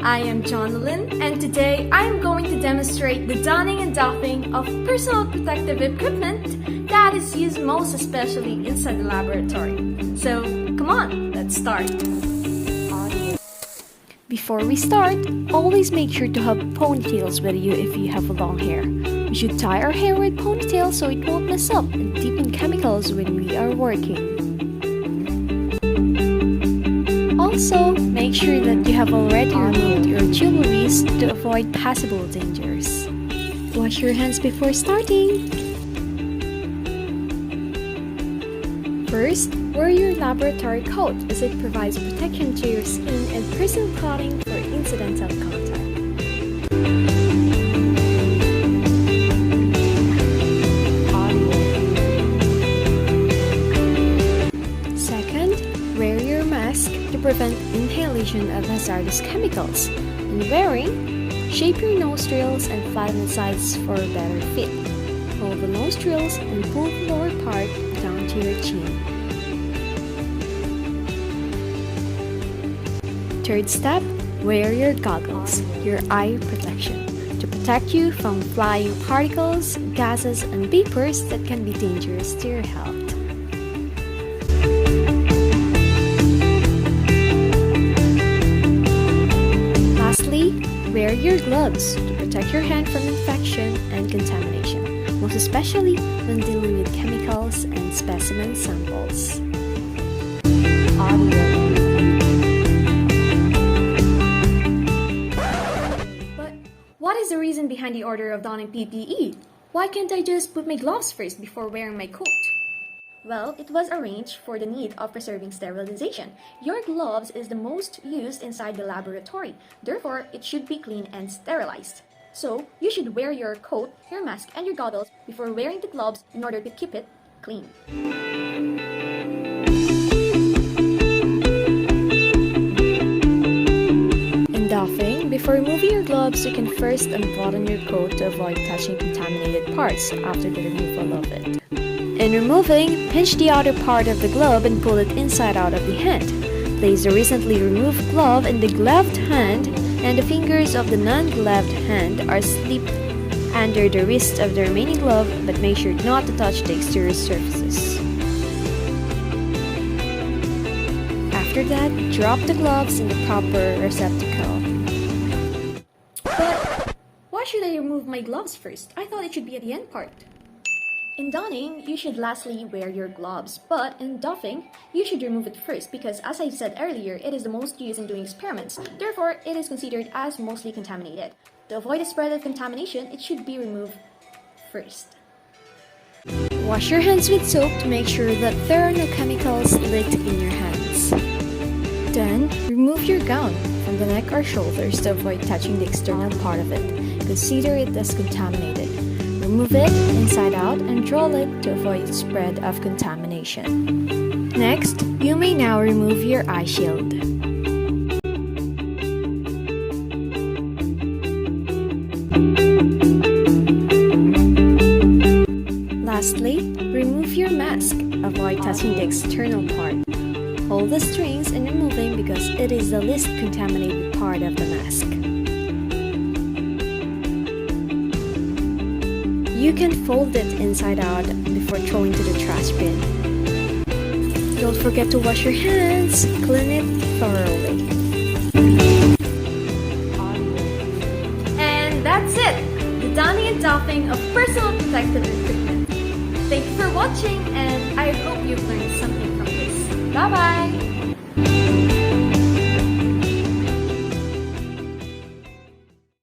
I am Jonelynn, and today I am going to demonstrate the donning and doffing of personal protective equipment that is used most especially inside the laboratory. So, come on, let's start. Before we start, always make sure to have ponytails with you if you have long hair. We should tie our hair with ponytails so it won't mess up and dip in chemicals when we are working. Also, make sure that you have already removed your jewelries to avoid possible dangers. Wash your hands before starting. First, wear your laboratory coat as it provides protection to your skin and personal clothing for incidental contact. Second, wear your mask to prevent inhalation of hazardous chemicals. In wearing, shape your nostrils and flatten the sides for a better fit. Hold the nostrils and pull the lower part down to your chin. Third step, wear your goggles, your eye protection, to protect you from flying particles, gases, and vapors that can be dangerous to your health. Lastly, wear your gloves to protect your hand from infection and contamination, most especially when dealing with chemicals and specimen samples. What is the reason behind the order of donning PPE? Why can't I just put my gloves first before wearing my coat? Well, it was arranged for the need of preserving sterilization. Your gloves is the most used inside the laboratory. Therefore, it should be clean and sterilized. So, you should wear your coat, your mask, and your goggles before wearing the gloves in order to keep it clean. Doffing, before removing your gloves, you can first unbutton your coat to avoid touching contaminated parts after the removal of it. In removing, pinch the outer part of the glove and pull it inside out of the hand. Place the recently removed glove in the gloved hand, and the fingers of the non-gloved hand are slipped under the wrist of the remaining glove, but make sure not to touch the exterior surfaces. After that, drop the gloves in the proper receptacle. But why should I remove my gloves first? I thought it should be at the end part. In donning, you should lastly wear your gloves, but in doffing, you should remove it first because, as I said earlier, it is the most used in doing experiments. Therefore, it is considered as mostly contaminated. To avoid the spread of contamination, it should be removed first. Wash your hands with soap to make sure that there are no chemicals leaked in your hands. Then, remove your gown from the neck or shoulders to avoid touching the external part of it. Consider it as contaminated. Remove it inside out and roll it to avoid spread of contamination. Next, you may now remove your eye shield. Lastly, remove your mask. Avoid touching the external part. Hold the strings in removing because it is the least contaminated part of the mask. You can fold it inside out before throwing to the trash bin. Don't forget to wash your hands. Clean it thoroughly. And that's it! The donning and doffing of personal protective equipment. Thank you for watching, and I hope you've learned something from this. Bye-bye!